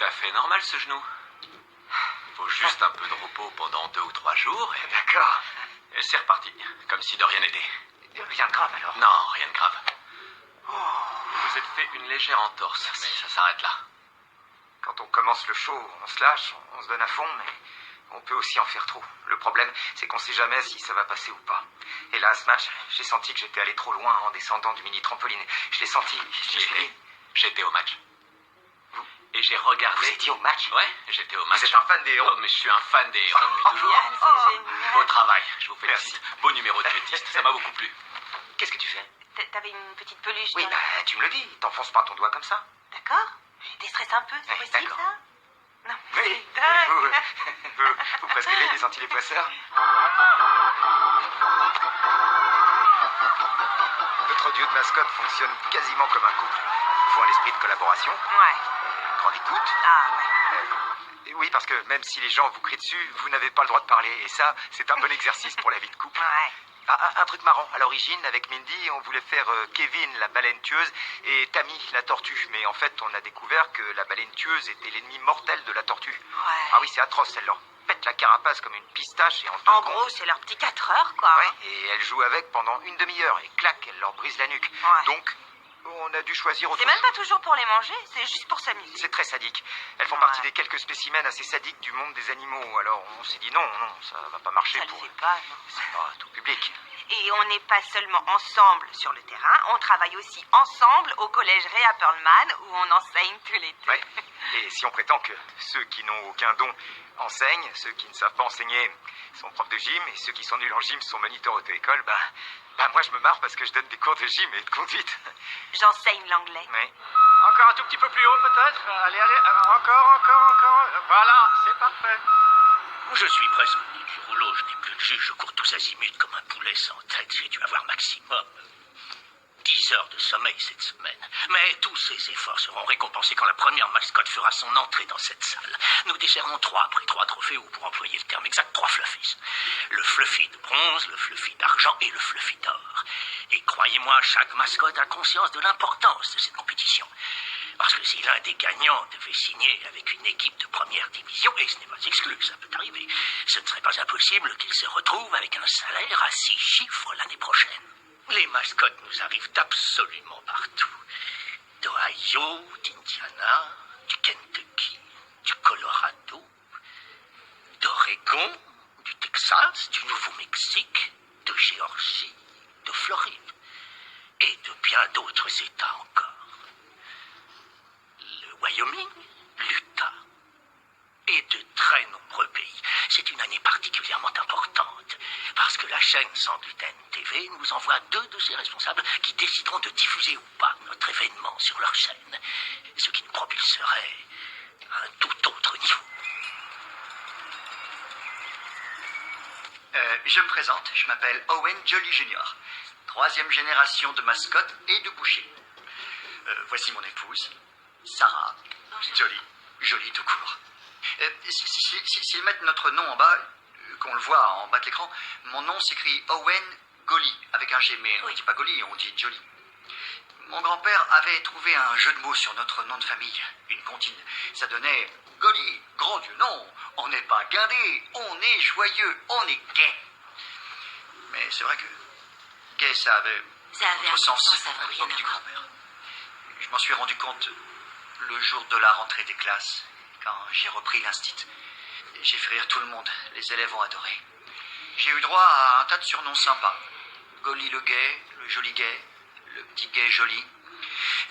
à fait normal ce genou. Faut juste un peu de repos pendant 2 ou 3 jours et... D'accord. Et c'est reparti, comme si de rien n'était. Rien de grave alors? Non, rien de grave. Vous vous êtes fait une légère entorse, mais ça s'arrête là. Quand on commence le show, on se lâche, on se donne à fond, mais on peut aussi en faire trop. Le problème, c'est qu'on sait jamais si ça va passer ou pas. Et là, à ce match, j'ai senti que j'étais allé trop loin en descendant du mini-trampoline. Je l'ai senti. J'étais au match. Et j'ai regardé... Vous étiez au match? Ouais, j'étais au match. Vous êtes un fan des héros? Oh, mais je suis un fan des héros depuis toujours. Yann, c'est génial. Beau travail, je vous félicite. Merci. Beau numéro de bêtiste, ça m'a beaucoup plu. Qu'est-ce que tu fais? T'avais une petite peluche Oui, dans bah, tu me le dis. T'enfonces pas ton doigt comme ça. D'accord. Je déstresse un peu, c'est Ouais, possible d'accord. ça? Non, mais Oui. c'est dingue. Vous prescrivez des antidépresseurs? Notre duo de mascotte fonctionne quasiment comme un couple. Il faut un esprit de collaboration, Ouais. une grande écoute. Ah, ouais. Et oui, parce que même si les gens vous crient dessus, vous n'avez pas le droit de parler. Et ça, c'est un bon exercice pour la vie de couple. Ouais. Ah, un truc marrant. À l'origine, avec Mindy, on voulait faire Kevin, la baleine tueuse, et Tammy, la tortue. Mais en fait, on a découvert que la baleine tueuse était l'ennemi mortel de la tortue. Ouais. Ah oui, c'est atroce, elle leur pète la carapace comme une pistache et en 2 En secondes... gros, c'est leur petit 4 heures, quoi. Ouais, et elle joue avec pendant une demi-heure, et clac, elle leur brise la nuque. Ouais. Donc, on a dû choisir autre C'est même chose. pas toujours pour les manger, c'est juste pour s'amuser. C'est très sadique. Elles font Ouais. partie des quelques spécimens assez sadiques du monde des animaux. Alors, on s'est dit non, ça va pas marcher Ça le pour... fait pas, non. C'est pas tout public. Et on n'est pas seulement ensemble sur le terrain, on travaille aussi ensemble au collège Réa Perlman où on enseigne tous les deux. Ouais. Et si on prétend que ceux qui n'ont aucun don enseignent, ceux qui ne savent pas enseigner sont profs de gym, et ceux qui sont nuls en gym sont moniteurs auto-école, bah moi je me marre parce que je donne des cours de gym et de conduite. J'enseigne l'anglais. Ouais. Encore un tout petit peu plus haut peut-être. Allez, encore. Voilà, c'est parfait. Je suis prisonnier du rouleau, je n'ai plus de jus, je cours tous azimuts comme un poulet sans tête. J'ai dû avoir maximum 10 heures de sommeil cette semaine. Mais tous ces efforts seront récompensés quand la première mascotte fera son entrée dans cette salle. Nous décernerons 3 prix, 3 trophées, ou pour employer le terme exact, 3 fluffies. Le fluffy de bronze, le fluffy d'argent et le fluffy d'or. Et croyez-moi, chaque mascotte a conscience de l'importance de cette compétition. Parce que si l'un des gagnants devait signer avec une équipe de première division, et ce n'est pas exclu, ça peut arriver, ce ne serait pas impossible qu'il se retrouve avec un salaire à 6 chiffres l'année prochaine. Les mascottes nous arrivent d'absolument partout. D'Ohio, d'Indiana, du Kentucky, du Colorado, d'Oregon, du Texas, du Nouveau-Mexique, de Géorgie, de Floride, et de bien d'autres États encore. Le Wyoming, l'Utah, et de très nombreux pays. C'est une année particulièrement importante, parce que la chaîne Sans Gluten TV nous envoie 2 de ses responsables qui décideront de diffuser ou pas notre événement sur leur chaîne, ce qui nous propulserait à un tout autre niveau. Je me présente, je m'appelle Owen Jolly Jr., 3e génération de mascotte et de boucher. Voici mon épouse, Sarah. Jolly, Jolly tout court. S'ils mettent notre nom en bas, qu'on le voit en bas de l'écran, mon nom s'écrit Owen Golly, avec un G, mais on ne dit pas Golly, on dit Jolly. Mon grand-père avait trouvé un jeu de mots sur notre nom de famille, une comptine. Ça donnait Golly, grand Dieu, non, on n'est pas guindé, on est joyeux, on est gai. Mais c'est vrai que gay, ça avait autre sens à l'époque du grand-père. Je m'en suis rendu compte le jour de la rentrée des classes, quand j'ai repris l'instit. J'ai fait rire tout le monde, les élèves ont adoré. J'ai eu droit à un tas de surnoms sympas. Golly le gay, le joli gay, le petit gay joli.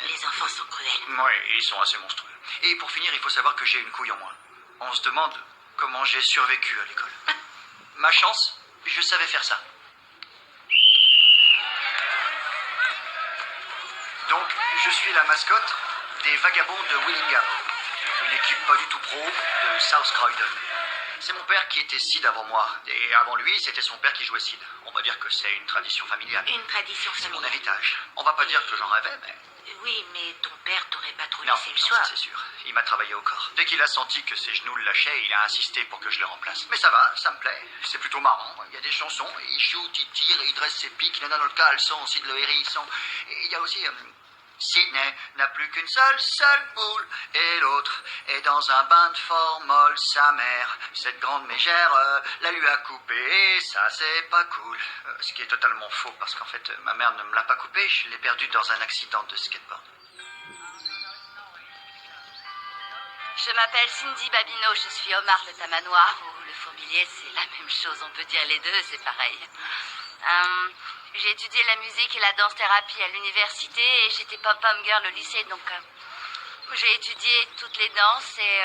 Les enfants sont cruels. Oui, ils sont assez monstrueux. Et pour finir, il faut savoir que j'ai une couille en moins. On se demande comment j'ai survécu à l'école. Ma chance, je savais faire ça. Donc, je suis la mascotte des Vagabonds de Willingham, une équipe pas du tout pro de South Croydon. C'est mon père qui était Sid avant moi, et avant lui, c'était son père qui jouait Sid. On va dire que c'est une tradition familiale. Une tradition C'est mon familiale. héritage. On va pas dire que j'en rêvais, mais... Oui, mais ton père t'aurait pas trop Non, laissé le non, choix. ça, c'est sûr. Il m'a travaillé au corps. Dès qu'il a senti que ses genoux le lâchaient, il a insisté pour que je le remplace. Mais ça va, ça me plaît. C'est plutôt marrant. Il y a des chansons, il shoot, il tire, il dresse ses pics. Il y en a dans le caleçon aussi de le hérisson. Et il y a aussi Sydney n'a plus qu'une seule boule, et l'autre est dans un bain de formol. Sa mère, cette grande mégère, la lui a coupé, et ça c'est pas cool. Ce qui est totalement faux, parce qu'en fait, ma mère ne me l'a pas coupé, je l'ai perdu dans un accident de skateboard. Je m'appelle Cindy Babineau, je suis Omar le tamanoir, ou le fourmilier, c'est la même chose, on peut dire les deux, c'est pareil. J'ai étudié la musique et la danse-thérapie à l'université et j'étais pom-pom girl au lycée, donc j'ai étudié toutes les danses et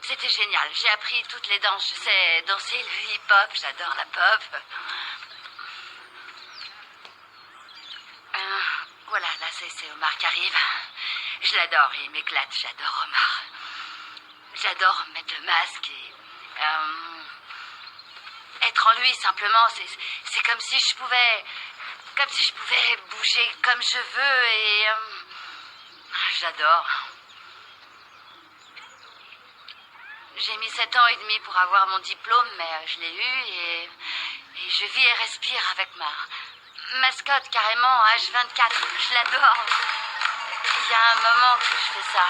c'était génial. J'ai appris toutes les danses, je sais danser le hip-hop, j'adore la pop. Voilà, là c'est Omar qui arrive. Je l'adore, il m'éclate, j'adore Omar. J'adore mettre le masque et... être en lui, simplement, c'est comme si je pouvais... Comme si je pouvais bouger comme je veux et... j'adore. J'ai mis 7 ans et demi pour avoir mon diplôme, mais je l'ai eu et je vis et respire avec ma mascotte carrément, H24. Je l'adore. Il y a un moment que je fais ça.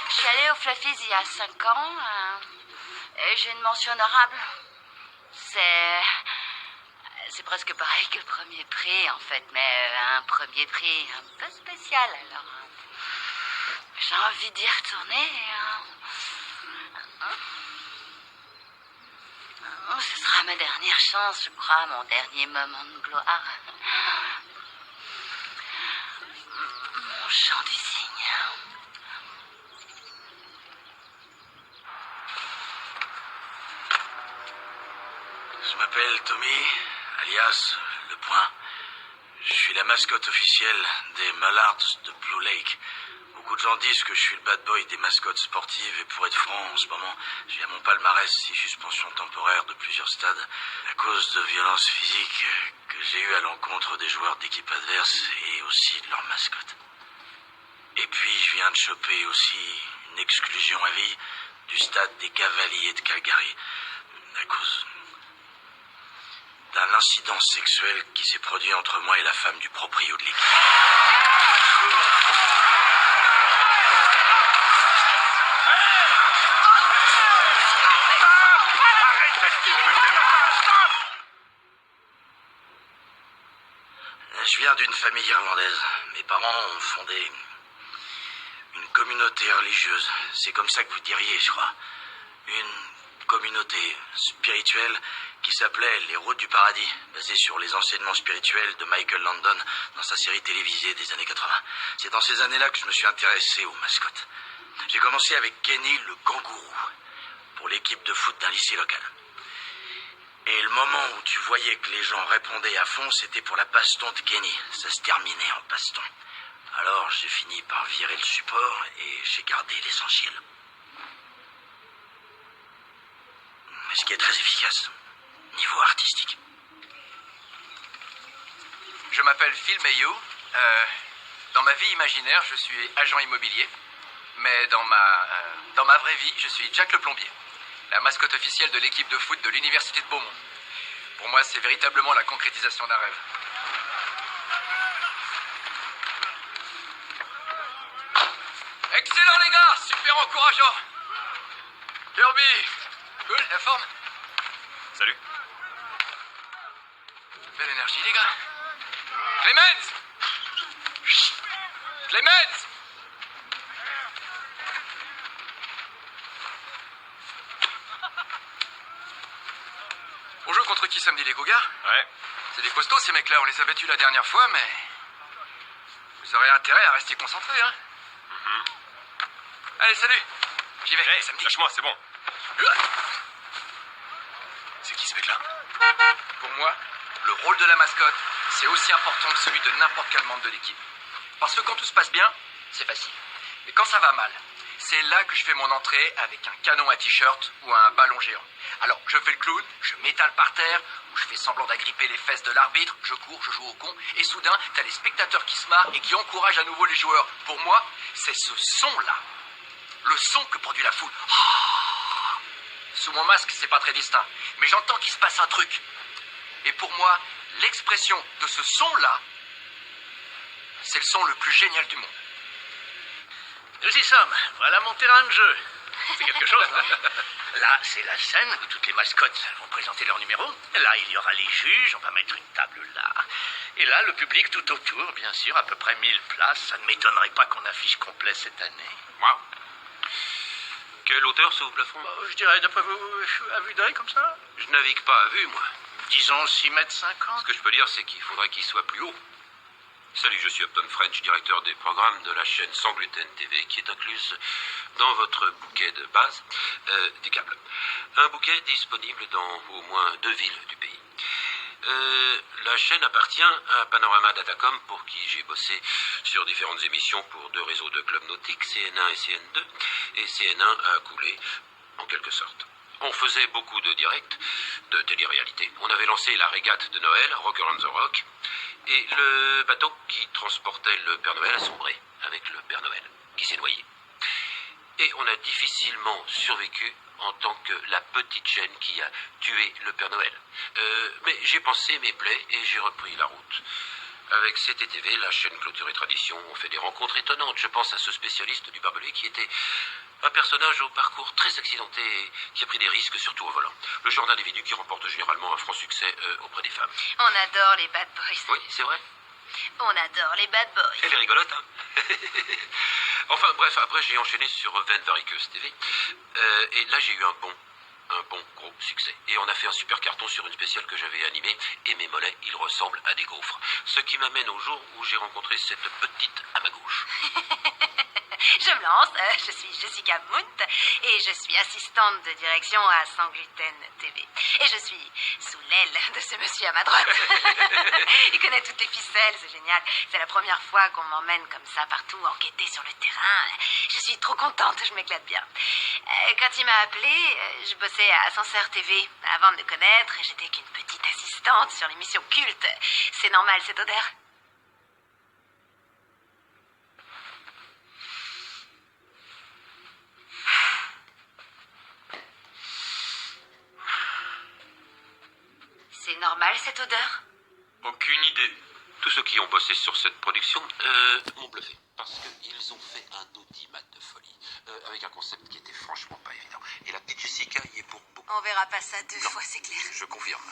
Je suis allée au Fluffies il y a 5 ans et j'ai une mention honorable. C'est presque pareil que le premier prix, en fait, mais un premier prix un peu spécial, alors. J'ai envie d'y retourner. Ce sera ma dernière chance, je crois, mon dernier moment de gloire. Mon chant du cygne. Je m'appelle Tommy, alias Le Point. Je suis la mascotte officielle des Mallards de Blue Lake. Beaucoup de gens disent que je suis le bad boy des mascottes sportives et pour être franc, en ce moment, j'ai à mon palmarès 6 suspensions temporaires de plusieurs stades à cause de violences physiques que j'ai eues à l'encontre des joueurs d'équipe adverse et aussi de leur mascotte. Et puis je viens de choper aussi une exclusion à vie du stade des Cavaliers de Calgary à cause d'un incident sexuel qui s'est produit entre moi et la femme du proprio de l'équipe. Je viens d'une famille irlandaise. Mes parents ont fondé une communauté religieuse. C'est comme ça que vous diriez, je crois. Une communauté spirituelle qui s'appelait Les Routes du Paradis, basée sur les enseignements spirituels de Michael Landon dans sa série télévisée des années 80. C'est dans ces années-là que je me suis intéressé aux mascottes. J'ai commencé avec Kenny le kangourou pour l'équipe de foot d'un lycée local. Et le moment où tu voyais que les gens répondaient à fond, c'était pour la baston de Kenny. Ça se terminait en baston. Alors j'ai fini par virer le support et j'ai gardé l'essentiel. Mais ce qui est très efficace, niveau artistique. Je m'appelle Phil Mayhew. Dans ma vie imaginaire, je suis agent immobilier. Mais dans ma vraie vie, je suis Jack le plombier, la mascotte officielle de l'équipe de foot de l'université de Beaumont. Pour moi, c'est véritablement la concrétisation d'un rêve. Excellent les gars, super encourageant. Kirby, cool, la forme? Salut. Belle énergie les gars. Clemens! Chut. Clemens! On joue contre qui samedi, les Cougars? Ouais. C'est des costauds ces mecs-là, on les a battus la dernière fois, mais... Vous aurez intérêt à rester concentrés, hein? Allez, salut! J'y vais, Hey, samedi. lâche-moi, c'est bon. C'est qui ce mec-là? Pour moi, le rôle de la mascotte, c'est aussi important que celui de n'importe quel membre de l'équipe. Parce que quand tout se passe bien, c'est facile. Mais quand ça va mal, c'est là que je fais mon entrée avec un canon à t-shirt ou un ballon géant. Alors, je fais le clown, je m'étale par terre, ou je fais semblant d'agripper les fesses de l'arbitre, je cours, je joue au con, et soudain, t'as les spectateurs qui se marrent et qui encouragent à nouveau les joueurs. Pour moi, c'est ce son-là. Le son que produit la foule. Ah. Sous mon masque, c'est pas très distinct, mais j'entends qu'il se passe un truc. Et pour moi, l'expression de ce son-là, C'est le son le plus génial du monde. Nous y sommes. Voilà mon terrain de jeu. C'est quelque chose, non? Là, c'est la scène où toutes les mascottes vont présenter leur numéro. Là, il y aura les juges. On va mettre une table là. Et là, le public tout autour, bien sûr, à peu près 1000 places. Ça ne m'étonnerait pas qu'on affiche complet cette année. Waouh. Quelle hauteur sous plafond? Je dirais, d'après vous, à vue d'œil comme ça? Je navigue pas à vue, moi. Disons 6,50 m. Ce que je peux dire, c'est qu'il faudrait qu'il soit plus haut. Salut, je suis Upton French, directeur des programmes de la chaîne Sans Gluten TV, qui est incluse dans votre bouquet de base des câbles. Un bouquet disponible dans au moins 2 villes du pays. La chaîne appartient à Panorama Datacom, pour qui j'ai bossé sur différentes émissions pour 2 réseaux de clubs nautiques, CN1 et CN2, et CN1 a coulé en quelque sorte. On faisait beaucoup de directs, de télé-réalité. On avait lancé la régate de Noël, Rocker on the Rock, et le bateau qui transportait le Père Noël a sombré avec le Père Noël, qui s'est noyé. Et on a difficilement survécu en tant que la petite chaîne qui a tué le Père Noël. Mais j'ai pensé mes plaies et j'ai repris la route. Avec CTTV, la chaîne Clôture et Tradition, on fait des rencontres étonnantes. Je pense à ce spécialiste du barbelé qui était un personnage au parcours très accidenté et qui a pris des risques, surtout au volant. Le genre d'individu qui remporte généralement un franc succès auprès des femmes. On adore les bad boys. Oui, c'est vrai. On adore les bad boys. Elle est rigolote, hein. Enfin, bref, après j'ai enchaîné sur Veine Variqueuse TV. Et là j'ai eu un bon gros succès. Et on a fait un super carton sur une spéciale que j'avais animée. Et mes mollets, ils ressemblent à des gaufres. Ce qui m'amène au jour où j'ai rencontré cette petite à ma gauche. Je me lance, je suis Jessica Munt et je suis assistante de direction à Sans Gluten TV. Et je suis sous l'aile de ce monsieur à ma droite. Il connaît toutes les ficelles, c'est génial. C'est la première fois qu'on m'emmène comme ça partout, enquêter sur le terrain. Je suis trop contente, je m'éclate bien. Quand il m'a appelée, je bossais à Ascenseur TV. Avant de me connaître, j'étais qu'une petite assistante sur l'émission Culte. C'est normal cette odeur? C'est normal cette odeur? Aucune idée. Tous ceux qui ont bossé sur cette production m'ont bluffé. Parce qu'ils ont fait un audimat de folie. Avec un concept qui était franchement pas évident. Et la petite Jessica y est pour beaucoup. On verra pas ça 2 fois, c'est clair. Je confirme.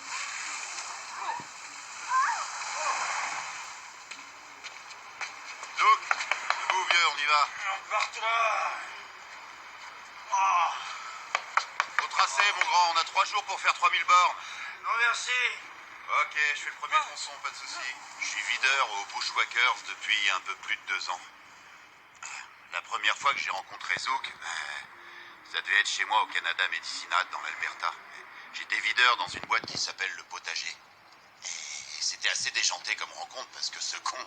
Doug, debout vieux, on y va. Barre-toi. Faut tracer, mon grand, on a 3 jours pour faire 3000 bornes. Non merci. Ok, je fais le premier tronçon, pas de souci. Je suis videur au Bushwhackers depuis un peu plus de 2 ans. La première fois que j'ai rencontré Zouk, ça devait être chez moi au Canada Medicinat, dans l'Alberta. J'étais videur dans une boîte qui s'appelle Le Potager. Et c'était assez déjanté comme rencontre parce que ce con,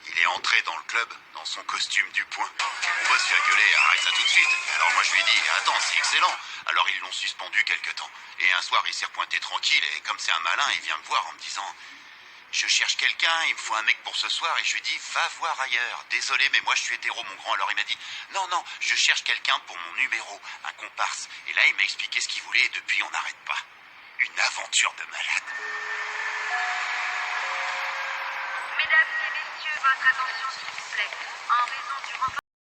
il est entré dans le club dans son costume du poing. Mon boss lui a gueulé, arrête ça tout de suite. Alors moi je lui ai dit, attends, c'est excellent. Alors ils l'ont suspendu quelque temps. Et un soir il s'est repointé tranquille et comme c'est un malin, il vient me voir en me disant, je cherche quelqu'un, il me faut un mec pour ce soir. Et je lui ai dit, va voir ailleurs. Désolé, mais moi je suis hétéro, mon grand. Alors il m'a dit, non, je cherche quelqu'un pour mon numéro, un comparse. Et là il m'a expliqué ce qu'il voulait et depuis on n'arrête pas. Une aventure de malade. Mesdames et messieurs, votre attention s'il vous plaît. En raison du renfort